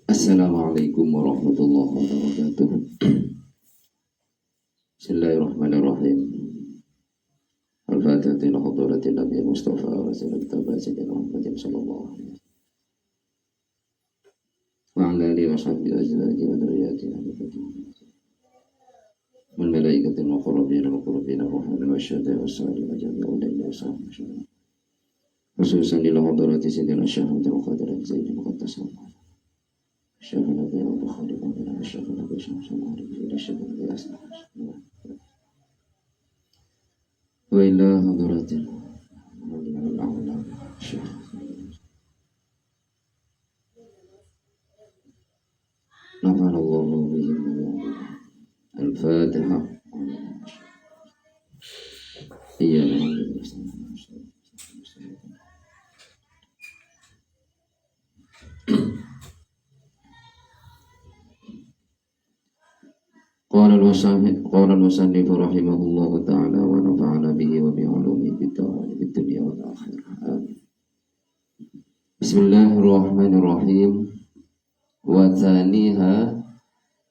Assalamualaikum warahmatullahi wabarakatuh. Bismillahirrahmanirrahim. Al-Fatihah ila hadratin Nabi Mustafa wa sallallahu alaihi Muhammadin sallallahu alaihi wa ala alihi wa sahbihi azwajihi wa dzurriyyatihi wal malaikati al-muqarrabin ar-rahman wa syahadatin was-salihin wa jami'u dhalika sahbihi. Khususan ila hadratin Sayyidina Syekh Abdul Qadir Al-Zaini Muqaddas Syekh Nabi Al-Bukhari wa Syekh Nabi sallallahu alaihi wa sallam. Wa ila hadratin nafa'ana Allahu bihim al-Fatihah. Iya. قال المصنف رحمه الله تعالى ونفعنا به وبعلومه في الدنيا والآخرة آمين. بسم الله الرحمن الرحيم. وثانيها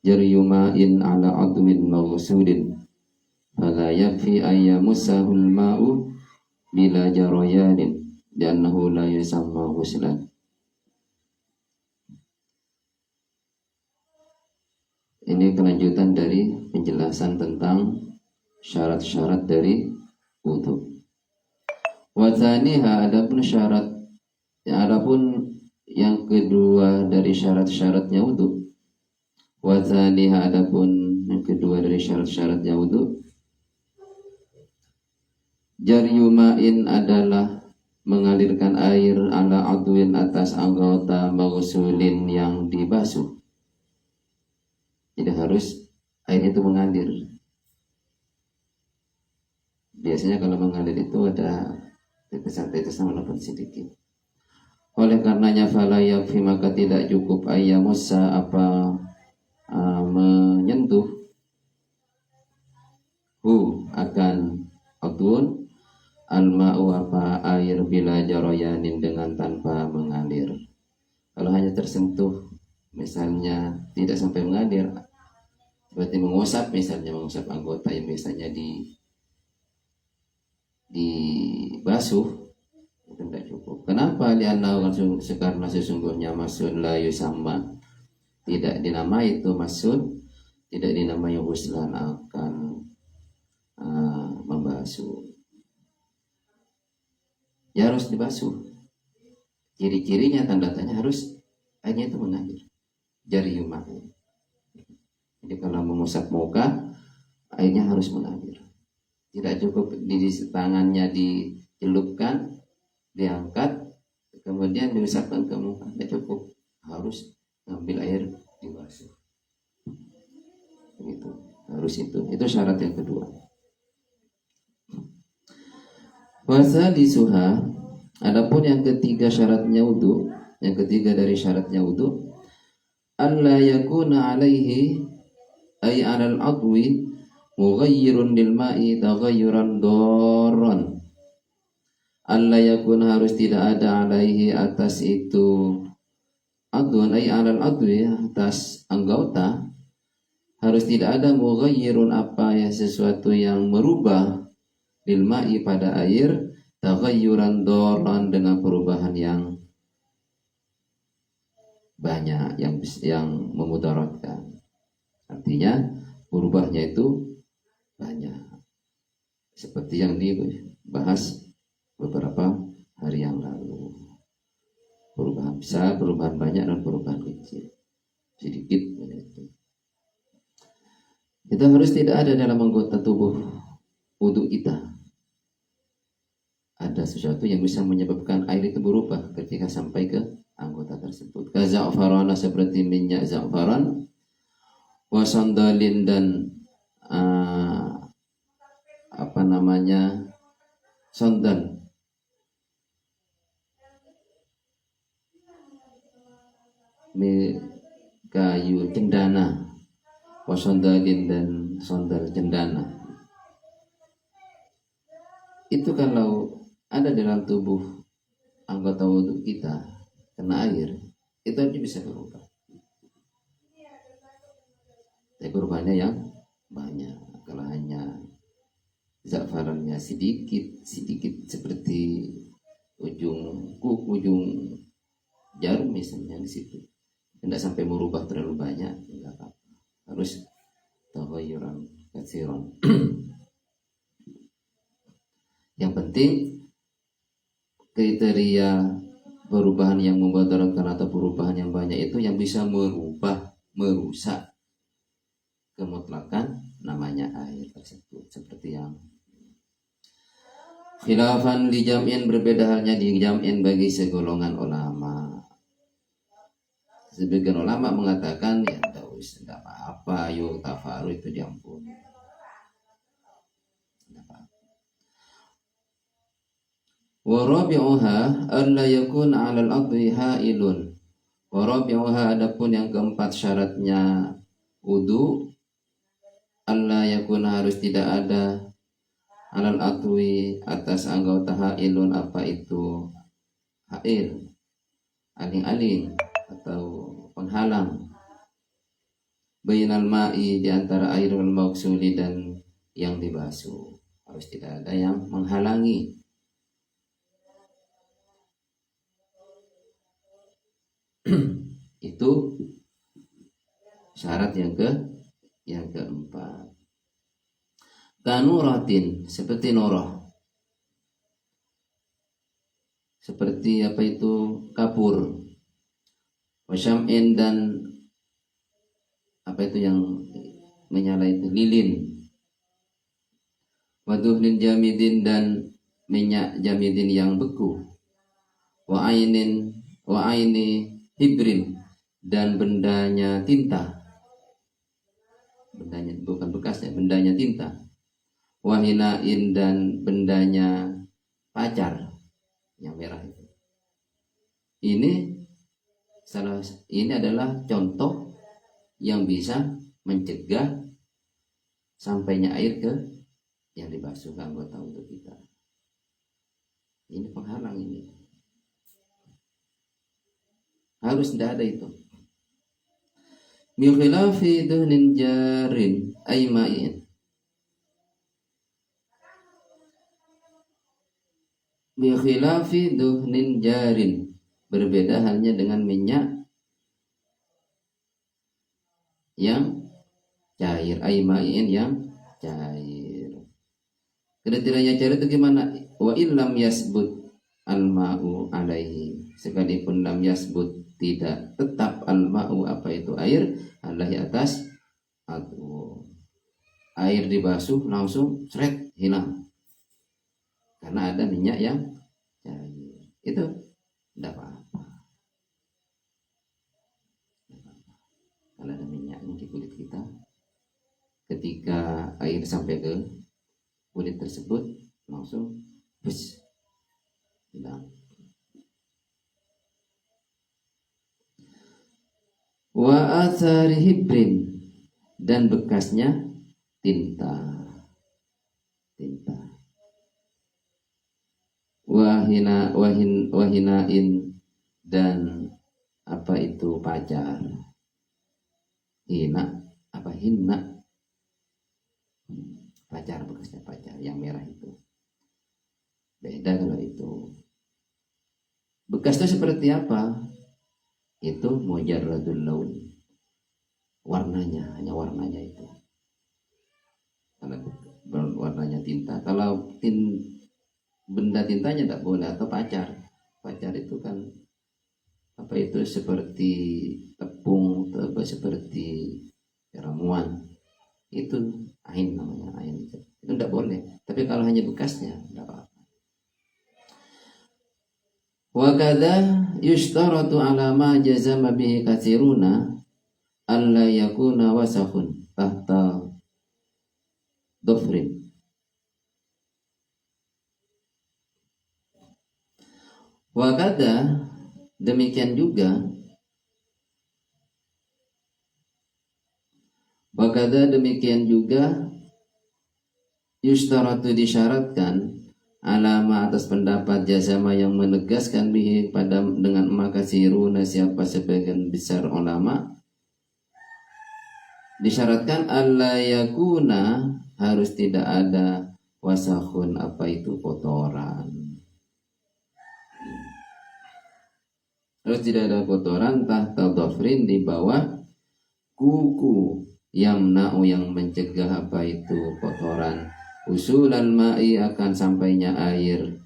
جري ماء على عضو مغسول فلا يكفي أن يمسه الماء بلا جريان لأنه لا يسمى غسلا. Ini kelanjutan dari penjelasan tentang syarat-syarat dari wudu. Wa tsaniha, adapun syarat, adapun yang kedua dari syarat-syaratnya wudu. Wa tsaniha, adapun yang kedua dari syarat-syaratnya wudu. Jaryu ma'in adalah mengalirkan air ala adwin atas anggota maghsulin yang dibasuh. Jadi harus airnya itu mengalir. Biasanya kalau mengalir itu ada tetesan-tetesan walaupun sedikit. Oleh karenanya fala yakfi, maka tidak cukup ayyamussa menyentuh akan adun al-ma'u air bila jaroyanin dengan tanpa mengalir. Kalau hanya tersentuh, misalnya tidak sampai mengalir, seperti mengusap, misalnya mengusap anggota yang biasanya dibasuh, itu tidak cukup. Kenapa? Karena sesungguhnya masun la yusamma, tidak dinamai itu masun, tidak dinamai ghuslan, akan membasuh. Ya harus dibasuh. Ciri-cirinya, tanda tanya, harus airnya itu mengalir. Jari yumak. Jadi kalau mengusap muka, airnya harus mengalir. Tidak cukup di tangannya dicelupkan, diangkat, kemudian diusapkan ke muka. Tidak cukup, harus ambil air dibasuh. Begitu. Harus itu. Itu syarat yang kedua. Wasalisuha, adapun yang ketiga syaratnya wudu, yang ketiga dari syaratnya wudu, alla yakuna alaihi ay alal adwi mughayyirun lil ma'i taghayyuran darran. Alla yakuna, harus tidak ada alaihi atas itu adun, ay alal adwi, atas anggota, harus tidak ada mughayyirun sesuatu yang merubah lil ma'i pada air taghayyuran darran, dengan perubahan yang banyak, yang memudaratkan. Artinya berubahnya itu banyak, seperti yang dibahas beberapa hari yang lalu. Perubahan besar, perubahan banyak, dan perubahan kecil, sedikit itu. Itu harus tidak ada dalam anggota tubuh wudu kita. Ada sesuatu yang bisa menyebabkan air itu berubah ketika sampai ke anggota tersebut. Kaza'farana, seperti minyak za'faran, wasandalin, dan sandal, kayu cendana, wasandalin, dan sandal cendana. Itu kalau ada dalam tubuh anggota wudhu kita kena air, itu aja bisa berubah. perubahannya yang banyak. Kalau hanya zafarannya sedikit seperti ujung jarum misalnya di situ, tidak sampai merubah terlalu banyak, enggak apa-apa. Harus taghayyuran katsiran. Yang penting kriteria perubahan yang membatalkan atau perubahan yang banyak itu yang bisa merusak kemutlakan namanya air tersebut. Seperti yang khilafan di jam'in, berbeda halnya di jam'in bagi segolongan ulama. Sebagian ulama mengatakan ya tidak apa-apa, yuk tafaru itu diampuni. Wa rabi'uha alla yakuna 'alal adhi ha'ilun. Wa rabi'uha, adapun yang keempat syaratnya wudu, alla yakuna harus tidak ada 'alal adwi atas anggota ha'ilun, apa itu ha'il, aling-aling atau penghalang, bainal ma'i di antara air wal mauksuli dan yang dibasuh. Harus tidak ada yang menghalangi. Itu syarat yang keempat. Kanuratin, seperti noroh, seperti apa itu kapur, wasyam'in, dan apa itu yang menyala itu lilin, waduhnin jamidin, dan minyak jamidin yang beku, wa aini hibrin, dan bendanya tinta, bendanya bukan bekasnya, bendanya tinta, wahinain, dan bendanya pacar yang merah itu. Ini adalah contoh yang bisa mencegah sampainya air ke yang dibasuh anggota untuk kita. Ini penghalang ini. Harus tidak ada itu. Bi khilafi duhnin jarin ay ma'in. Bi khilafi duhnin jarin, berbeda halnya dengan minyak yang cair, ay ma'in, yang cair. Kriterianya cair itu gimana? Wa illam yasbut al-ma'u alaihi, sekalipun lam yasbut, tidak tetap al-ma'u, apa itu air, alaihi atas atau air dibasuh langsung seret hilang karena ada minyak yang cair, itu tidak apa-apa. Kalau ada minyak di kulit kita, ketika air sampai ke kulit tersebut langsung hilang. Wa athari hibrin, dan bekasnya tinta. Wahinain, dan apa itu pacar. Hina pacar, bekasnya pacar yang merah itu. Beda kalau itu. Bekas itu seperti apa? Itu mujarradul laun, warnanya, hanya warnanya itu. Karena warnanya tinta. Kalau benda tintanya tidak boleh, atau pacar itu kan apa itu seperti tepung atau seperti ramuan, itu ain namanya, ain itu tidak boleh. Tapi kalau hanya bekasnya tidak apa-apa. Wa kadza yushtaratu ala ma jazama bihi katsiruna alla yakuna wasakhun tahta dhufrin. Wa kadza, demikian juga, yushtaratu, disyaratkan, alama, atas pendapat, jazama, yang menegaskan, bihi, pada dengan makasiruna, siapa sebagian besar ulama, Disyaratkan alla yakuna, harus tidak ada wasakhun, apa itu kotoran. Harus tidak ada kotoran tahta dhafrin, di bawah kuku, yamna'u yang mencegah apa itu kotoran, usulan ma'i akan sampainya air,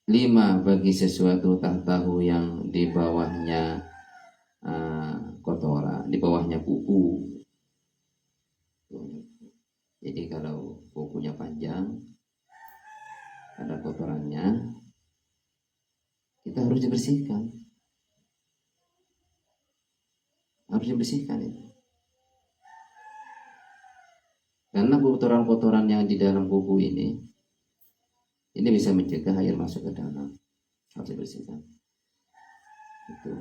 lima bagi sesuatu tahtahu yang di bawahnya kotoran, di bawahnya kuku. Jadi kalau kukunya panjang ada kotorannya, kita harus dibersihkan, itu. Karena kotoran-kotoran yang di dalam kuku ini bisa mencegah air masuk ke dalam, harus dibersihkan. Itu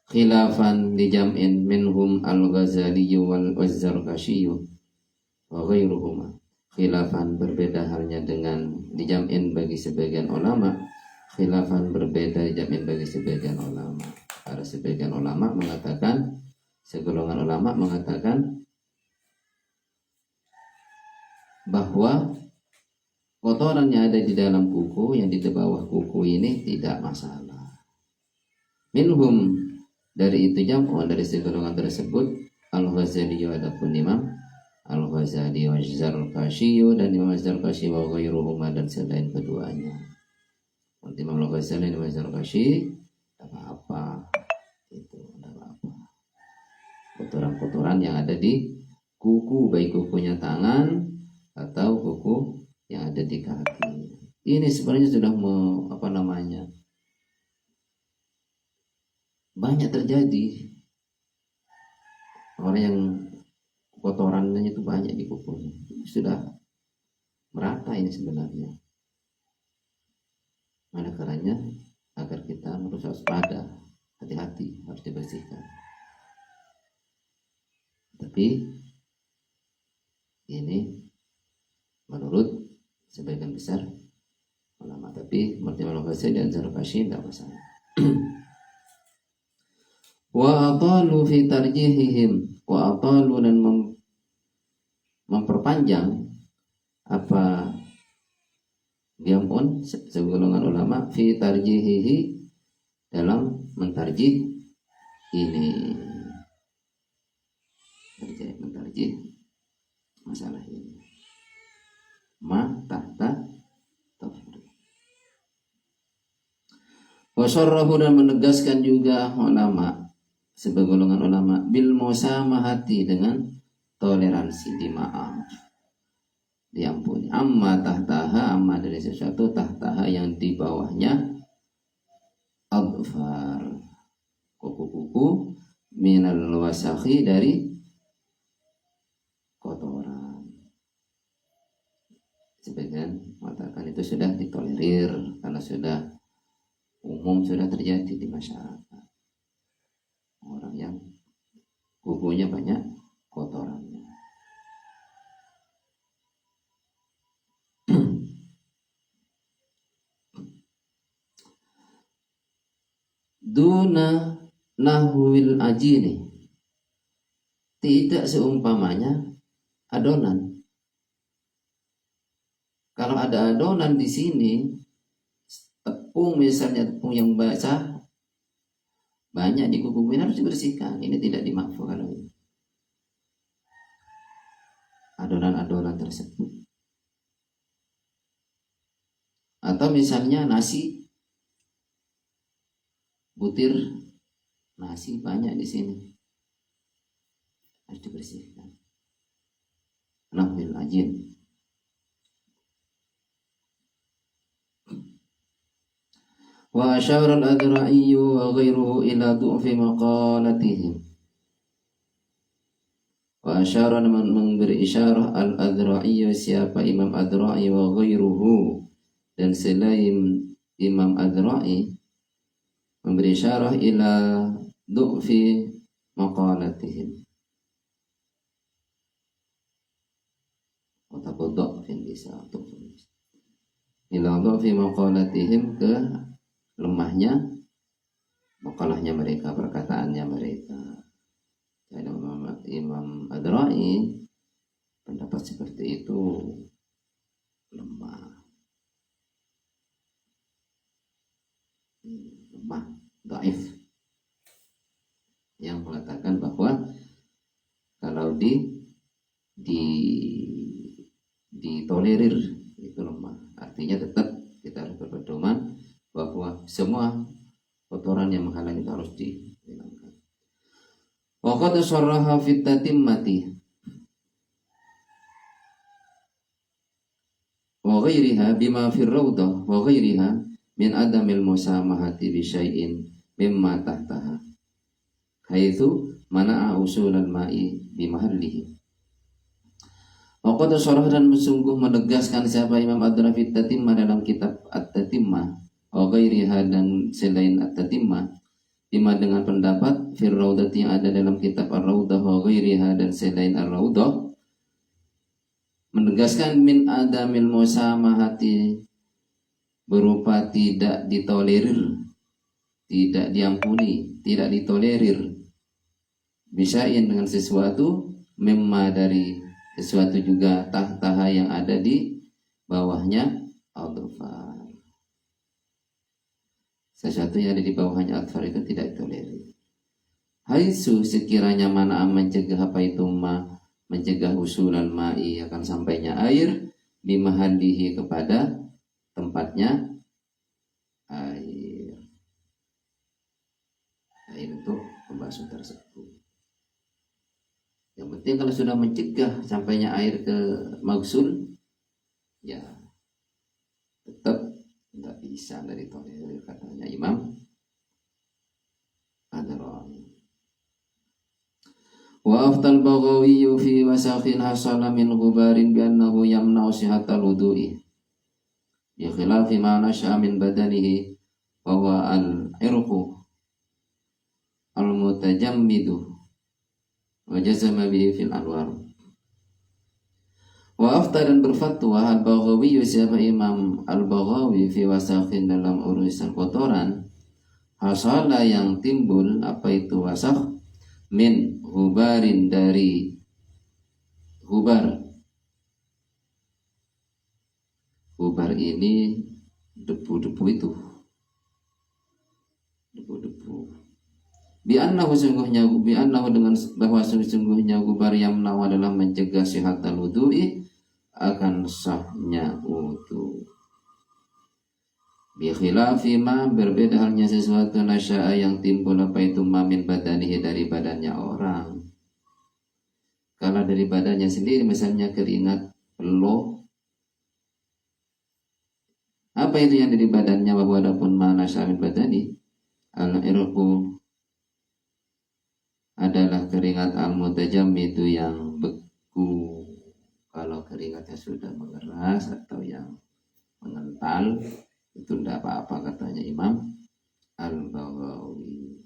khilafan di jam'in minhum al-Ghazali wal Zarkashi wa ghairuhuma. Khilafan berbeda halnya dengan di jam'in bagi sebagian ulama, khilafan berbeda di jam'in bagi sebagian ulama. Ada sebagian ulama mengatakan, segolongan ulama mengatakan bahwa kotoran yang ada di dalam kuku, yang di bawah kuku ini tidak masalah. Minhum, dari itu jam'un, dari segolongan tersebut, al-Ghazali, adapun Imam al-Ghazali, wa Zarkashi, dan Imam Zarkashi, wa ghairuhuma, dan selain keduanya. Imam al-Ghazali dan Imam Zarkashi, tidak apa-apa, itu tidak apa-apa. Kotoran-kotoran yang ada di kuku, baik kukunya tangan atau kuku yang ada di kaki. Ini sebenarnya sudah banyak terjadi. Orang yang kotorannya itu banyak di kukunya, sudah merata ini sebenarnya. Mana caranya agar kita harus waspada, hati-hati, harus dibersihkan. Tapi ini menurut sebagian besar ulama, tapi Imam Ghazali dan Zarkashi tidak masalah. Wa atalu fi tarjihihim, wa atalu, dan memperpanjang apa diampun segolongan ulama fi tarjihihi, dalam mentarjih ini, mentarjih masalah ini, ma tahta tafsir. Wa syarrahu, dan menegaskan juga ulama, segolongan ulama, bil musamahati, dengan toleransi, dimaaf, diampuni, amma tahtaha, amma dari sesuatu, tahtaha yang di bawahnya, adfar, kuku-kuku, minal wasakhi, dari kotoran. Sebagian mengatakan itu sudah ditolerir karena sudah umum, sudah terjadi di masyarakat. Orang yang kukunya banyak kotorannya. Duna nahwil ajini, tidak seumpamanya adonan. Kalau ada adonan di sini, tepung misalnya, tepung yang basah banyak di kuku ini, harus dibersihkan. Ini tidak dimaafkan kalau ini. Adonan-adonan tersebut. Atau misalnya nasi, butir nasi banyak di sini, harus dibersihkan. Nahwil ajin. Wa asyara al-Adra'i wa ghairuhu ila du'fi maqalatihim. Wa asyara, memberi isyarah, al-Adra'i, siapa Imam Adra'i, wa ghairuhu, dan selain Imam Adra'i, memberi isyarah ila du'fi maqalatihim. Atau du'fin bisa, ila du'fi maqalatihim, ke lemahnya makalahnya mereka, perkataannya mereka. Imam Ad-Ra'i, pendapat seperti itu lemah, dhaif, yang mengatakan bahwa kalau ditolerir itu lemah. Artinya tetap kita harus berpedoman bahwa semua kotoran yang menghalangi itu harus dihilangkan. Wa qad sarraha fit tatimmati wa ghairiha bima fir rawdah wa ghairiha min adamil musamahati bi syai'in mimma tahtaha haitsu mana'a usulal ma'i bi mahallihi. Wa qad sarraha, dan sungguh menegaskan siapa Imam Ad-Rafi At-Tatimmah dalam kitab At-Tatimmah wa ghairiha, dan selain At-Tatimmah, bima dengan pendapat fir raudati yang ada dalam kitab Ar-Raudah wa ghairiha, dan selain Ar-Raudah, menegaskan min adamil musamahati, berupa tidak ditolerir, tidak diampuni, tidak ditolerir, bisain dengan sesuatu, memma dari sesuatu juga, tahtaha yang ada di bawahnya adfar. Sesuatu yang ada di bawahnya adfar itu tidak ditolerir. Haitsu, sekiranya mana mencegah apa itu mencegah usulan ma'i, akan sampainya air, bimahallihi, kepada tempatnya air. Air untuk pembasuh tersebut. Yang penting kalau sudah mencegah sampainya air ke maghsul, ya tetap tidak bisa dari tolerir, katanya Imam Ad-Ra'i. Wa aftal Baghawi fi wasakhin hasala min ghubarin bi annahu yamna'u sihatal wudu'i bi khilafi ma nasha'a min badanihi wa huwa al-irqu al-mutajammidu wa jazama bihi fil anwar. Wa afta, dan berfatwa Al-Baghawi, siapa Imam Al-Baghawi, fi wasakhin, dalam urusan kotoran, hasala yang timbul, apa itu wasakh, min hubarin, dari hubar. Hubar ini debu-debu itu, debu-debu. Bi'annahu, sungguhnya, bi'annahu, dengan bahwa sungguhnya gubar yamna'u adalah mencegah sihatal wudu'i, akan sahnya wudu. Bi khilafi ma, berbeda halnya sesuatu, nasya'a yang timbul apa itu min badanihi, dari badannya orang. Kalau dari badannya sendiri, misalnya keringat, peluh, apa itu yang dari badannya, bahwa adapun ma nasya'a min badani, al-irqu adalah keringat al-mutajammidu, yang beku. Kalau keringatnya sudah mengeras atau yang mengental, itu tidak apa-apa, katanya Imam Al-Baghawi.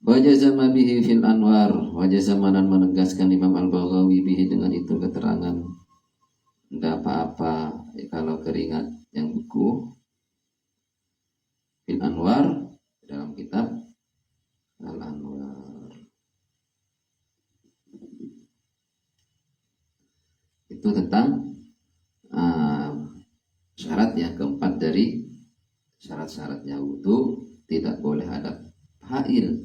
Wajazama bihi fil anwar, wajazamanan, menegaskan Imam Al-Baghawi bihi, dengan itu keterangan, tidak apa-apa kalau keringat yang beku, fil anwar, dalam kitab Al-Anwar. Itu tentang syarat yang keempat dari syarat-syaratnya wudu. Tidak boleh ada hail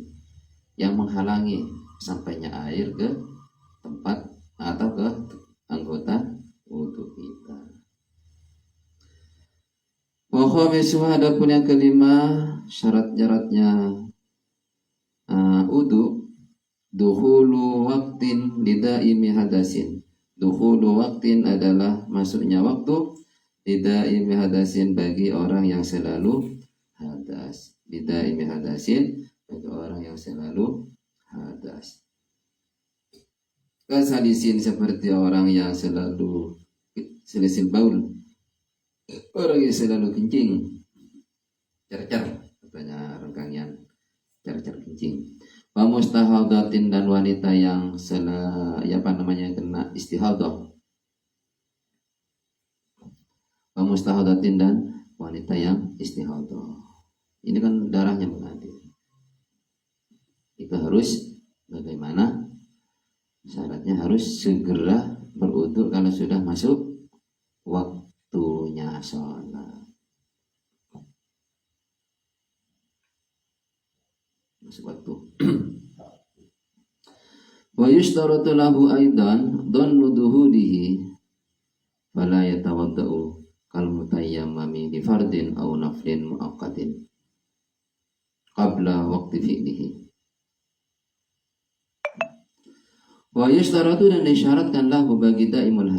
yang menghalangi sampainya air ke tempat atau ke anggota wudu kita. Wa khamisuha, adapun yang kelima syarat-syaratnya wudu, dukhulu waqtin lidaimi hadasin. Dukhulu waqtin adalah masuknya waktu, lidaimi hadasin, bagi orang yang selalu hadas. Lidaimi hadasin, bagi orang yang selalu hadas. Kasalisin, seperti orang yang selalu selisil baul, orang yang selalu kencing, cer-cer, katanya renggangan, cer-cer kencing. Wa mustahadatin, dan wanita yang kena istihadah. Wa mustahadatin, dan wanita yang istihadah. Ini kan darahnya mengalir. Itu harus syaratnya harus segera berwudu kalau sudah masuk waktunya sholat. Masuk waktu. Wa yushtaratu lahu aidan dhannu duhudihi fala yatawaddau kal mutayammami li fardin aw naflin muaqqatin qabla waqti fi'lihi. Wa yushtaratu, dan disyaratkan lahu bagi daimul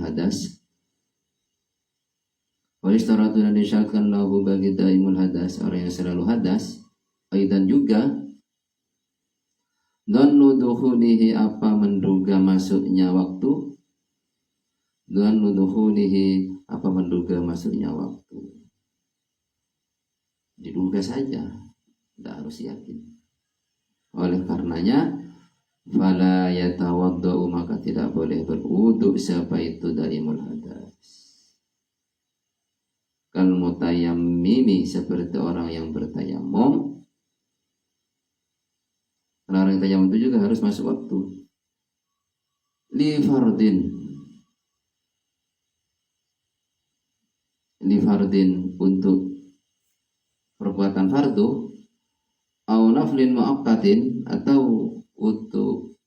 hadas. Wa yushtaratu, dan disyaratkan lahu bagi daimul hadas, orang yang selalu hadas, aidan juga dhannu dukhulihi, apa menduga masuknya waktu, dhannu dukhulihi, apa menduga masuknya waktu. Diduga saja, tidak harus yakin. Oleh karenanya fala yatawaddau, maka tidak boleh berwudu siapa itu daimul hadas. Kal mutayammimi, seperti orang yang bertayamum. Karena orang yang tayamum itu juga harus masuk waktu. Li fardin, untuk perbuatan fardu, au naflin muaqqatin, atau untuk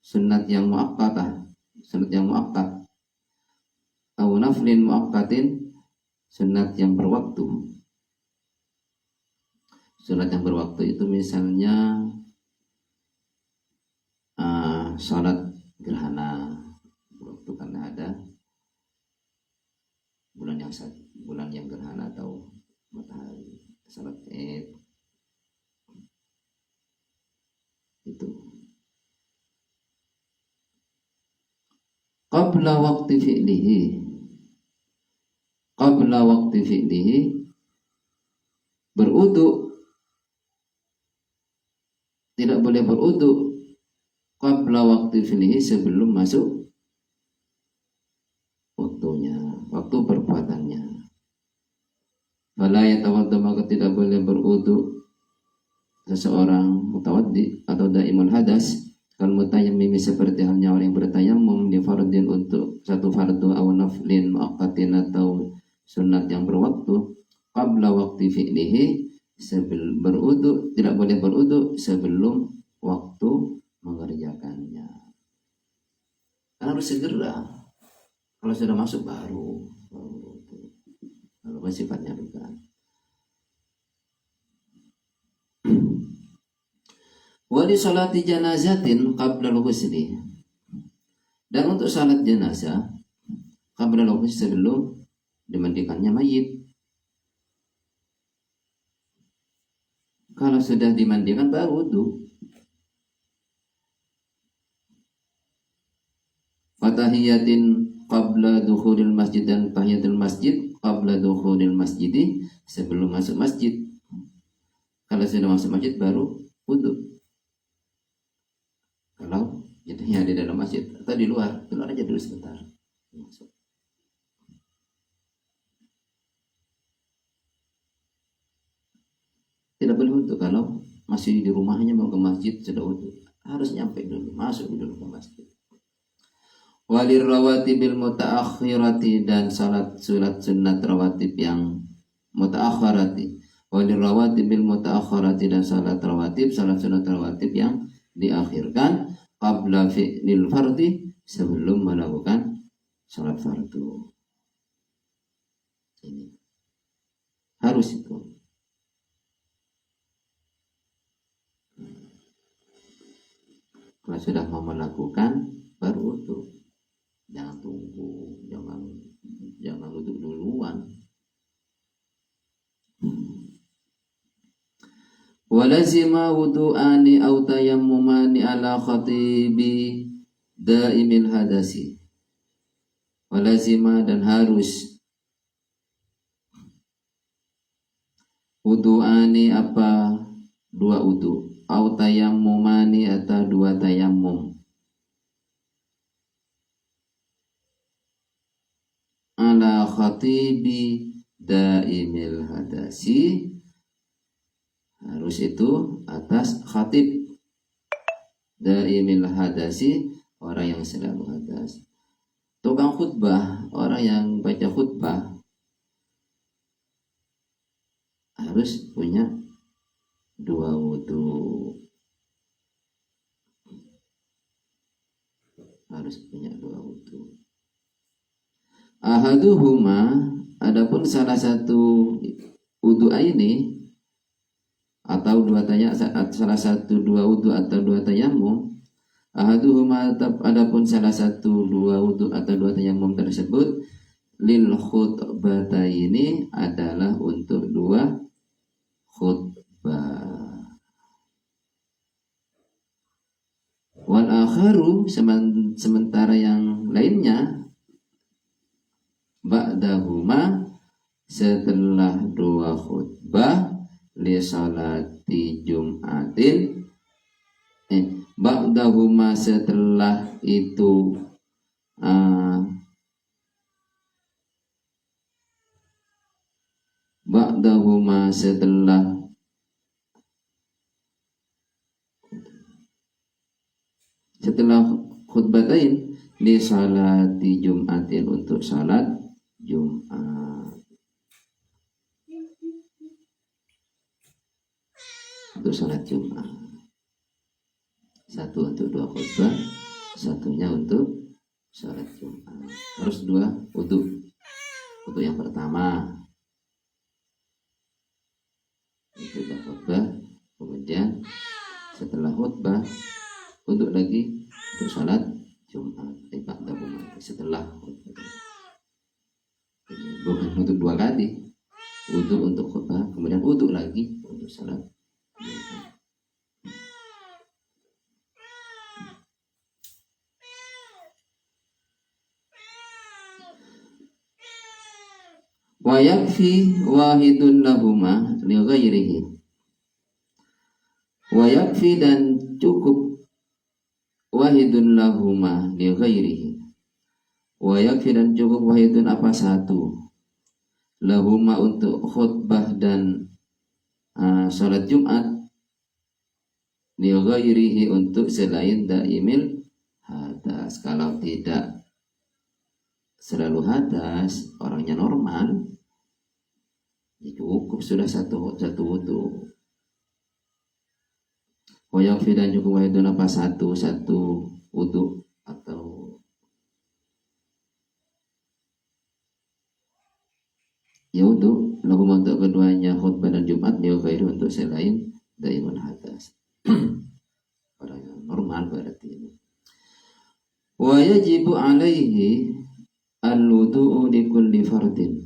sunat yang muaqqatah, sunat yang muaqqat, au naflin muaqqatin, sunat yang berwaktu. Sunat yang berwaktu itu misalnya salat gerhana waktu, karena ada bulan yang gerhana atau matahari. Salat Id itu qabla waqti fi'lihi, berwudu, tidak boleh berwudu qabla waqti fi'lihi, sebelum masuk waktunya, waktu perbuatannya. Fala yatawadda, maka tidak boleh berwudu seseorang mutawaddi atau daimul hadas, kalau mutayammim, seperti halnya orang yang bertayamum, di fardin, untuk satu fardu, aw naflin muaqqatin, atau sunat yang berwaktu, qabla waqti fi'lihi, sebelum berwudu, tidak boleh berwudu sebelum waktu mengerjakannya. Karena harus segera. Kalau sudah masuk baru kalau sifatnya bukan. Wa li salati janazatin qabla al-ghusli, dan untuk salat jenazah qabla al-ghusli, sebelum dimandikannya mayit. Kalau sudah dimandikan baru wudu. Fatahiyatin qabla dukhulil masjid, dan tahiyatul masjid qabla dukhulil masjidi, sebelum masuk masjid. Kalau sudah masuk masjid baru wudu. Kalau jadinya di dalam masjid atau di luar aja dulu sebentar. Masuk. Tidak boleh wudu kalau masih di rumahnya mau ke masjid sudah wudu. Harus nyampe dulu, masuk dulu ke masjid. Walir rawatibil mutaakhirati, dan salat sunat rawatib yang mutaakhirati. Walir rawatibil mutaakhirati, dan salat sunat rawatib yang diakhirkan, qabla fi'lil fardi, sebelum melakukan salat fardu. Ini harus itu. Kalau sudah mau melakukan baru wudu. Jangan tunggu, jangan wudu duluan. Walazima wudu'ani aw tayammumani ala khatibi daimil hadasi. Walazima, dan harus, wudu'ani, apa dua wudu, aw tayammumani, atau dua tayammum, ala khatibi daimil hadasi, harus itu atas khatib daimil hadasi, orang yang selalu hadas. Tukang khutbah, orang yang baca khutbah harus punya 2 wudu. Harus punya 2 wudu. Ahaduhuma, adapun salah satu wudu ini atau salah satu 2 wudu atau 2 tayamum. Ahaduhuma, adapun salah satu 2 wudu atau 2 tayamum tersebut lil khutbataini adalah untuk 2 khutbah. Wal akharu, sementara yang lainnya ba'dahuma, setelah 2 khutbah, li salati jum'atin, ba'dahuma, setelah itu ba'dahuma, setelah khutbatain, li salati jum'atin, untuk salat Jumat. Untuk salat Jumat. Satu untuk 2 khutbah, satunya untuk salat Jumat. Harus 2 wudu. Untuk yang pertama itu khutbah, kemudian setelah khutbah wudu lagi untuk salat Jumat. Setelah khutbah, bukan untuk 2 kali. Wudu untuk khutbah, kemudian wudu lagi untuk salat Jumat. Wa yakfi wahidun lahuma li ghairihi. Wa yakfi, dan cukup, wahidun lahuma li ghairihi. Wa yakfi, dan cukup, wahidun, apa, satu, lahuma, untuk khutbah dan salat Jumat, li ghairihi, untuk selain daimil hadas. Kalau tidak selalu hadas, orangnya normal, ya cukup sudah satu wudu. Wa yakfi, dan cukup, wahidun, apa, satu wudu atau ya wudu, lagu untuk keduanya khutbah dan Jumat, dia ghairi, untuk selain daimul hadas. Orang yang normal berarti ini. Wa yajibu alaihi al-wudu'u li kulli fardin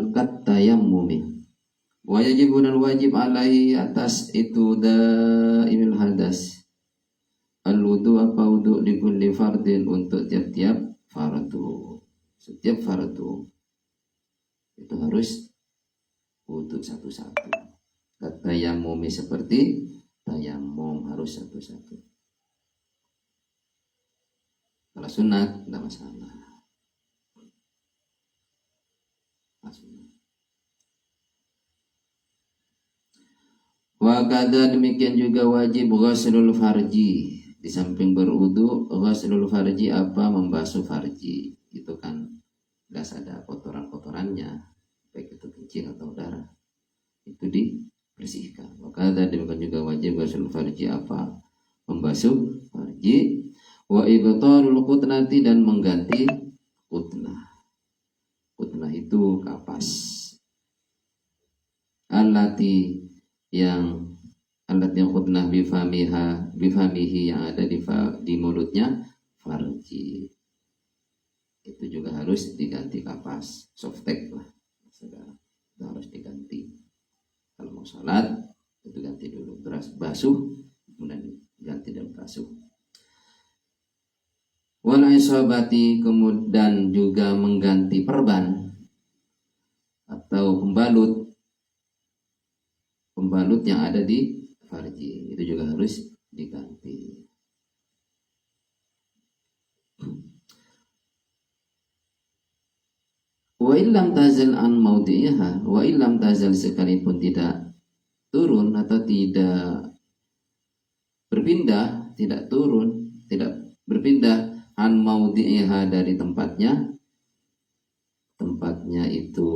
kat tayammumi. Wa yajibu, dan wajib alaihi, atas itu daimul hadas, al-wudu, apa, wudu, li kulli fardin, untuk tiap-tiap fardu. Setiap fardu itu harus wudu satu-satu. Kata yamumi, seperti tayamum, harus satu-satu. Kalau sunat tidak masalah. Wa kada, demikian juga wajib ghuslul farji. Di samping berwudu, ghuslul farji, apa, membasuh farji. Itu kan gas ada kotoran-kotorannya, baik itu kencing atau darah, itu dibersihkan. Maka demikian juga wajib ghuslul farji, apa, membasuh farji. Wa ibtalul qutnati, dan mengganti qutnah. Qutnah itu kapas. Allati, yang qutnah bifamihi, yang ada di mulutnya farji. Itu juga harus diganti kapas, softtek lah, saudara, itu harus diganti. Kalau mau salat itu ganti dulu, terus basuh, kemudian ganti dan basuh. Wal isabati, kemudian juga mengganti perban atau pembalut yang ada di farji, itu juga harus diganti. Wa illam tazal an maudhi'iha, wa illam tazal, sekalipun tidak turun atau tidak berpindah, tidak turun, tidak berpindah an maudhi'iha dari tempatnya itu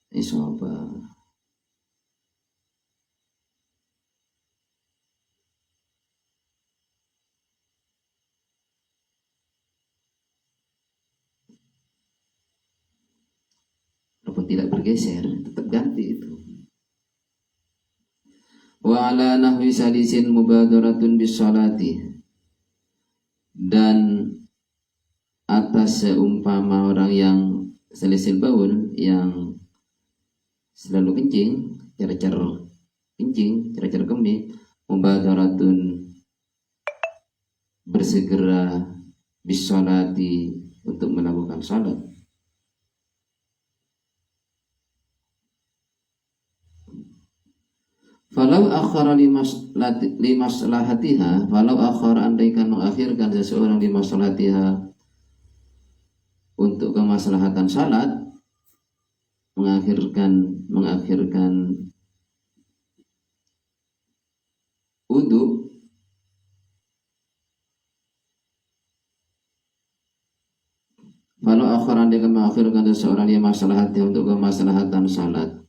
isabah. Walaupun tidak bergeser, tetap ganti itu. Wa ala nahwi salisin mubadaratun bis salati, dan atas seumpama orang yang selisil baul, yang selalu kencing, cer-cer kencing, cer-cer kemih, mubadaratun bersegera bis salati untuk melakukan salat. Falau akhara limaslahatiha, falau akhara andaikan mengakhirkan seseorang limaslahatiha untuk kemaslahatan salat, mengakhirkan wudu, falau akhara andaikan mengakhirkan seseorang limaslahatiha untuk kemaslahatan salat,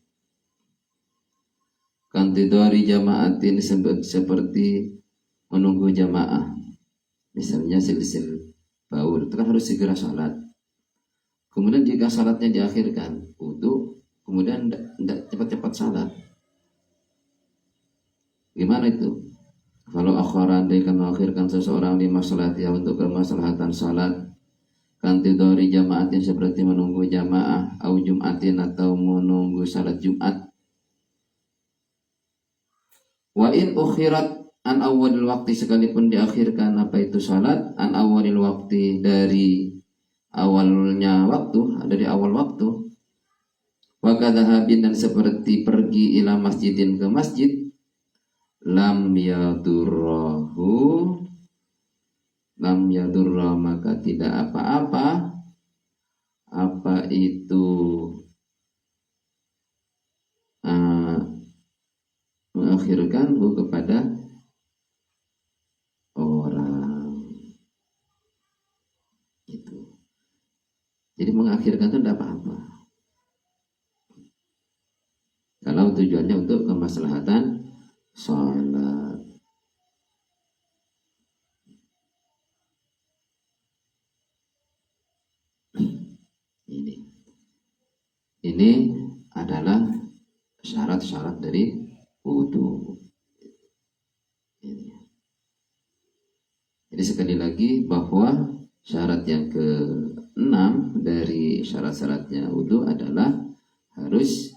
kantidori jamaatin seperti menunggu jamaah, misalnya silsil baul, itu kan harus segera salat. Kemudian jika salatnya diakhirkan wudu, kemudian tidak cepat-cepat salat, gimana itu? Kalau akhara andaikan mengakhirkan seseorang di maslahatiha untuk kemaslahatan salat, kantidori jamaatin seperti menunggu jamaah, au jumatin atau menunggu salat Jumat. Wa in ukhirat an awalil waktu, sekalipun diakhirkan apa itu salat, an awalil waktu dari awalnya waktu, dari awal waktu. Wa kadzahabin, dan seperti pergi ila masjidin, ke masjid, lam yadurra maka tidak apa-apa apa itu mengakhirkan kepada orang itu. Jadi mengakhirkan itu tidak apa-apa kalau tujuannya untuk kemaslahatan salat. Ini adalah syarat-syarat dari wudu. Jadi sekali lagi bahwa syarat yang ke-6 dari syarat-syaratnya wudu adalah harus,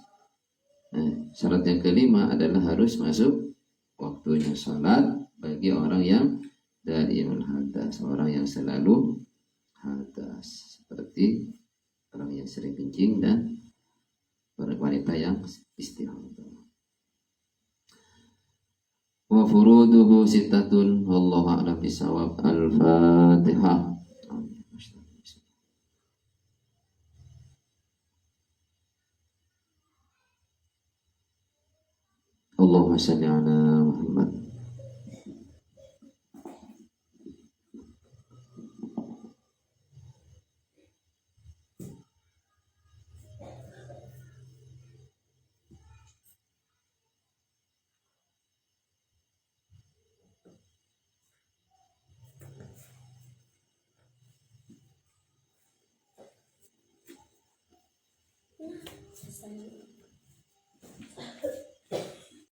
syarat yang ke-5 adalah harus masuk waktunya salat bagi orang yang daimul hadas, orang yang selalu hadas, seperti orang yang sering kencing dan wanita yang istihadah. Wa furuduhu sittatun wallahu a'lam bisawab. Al-Fatihah. Allahumma shalli ala Muhammad. Selesai.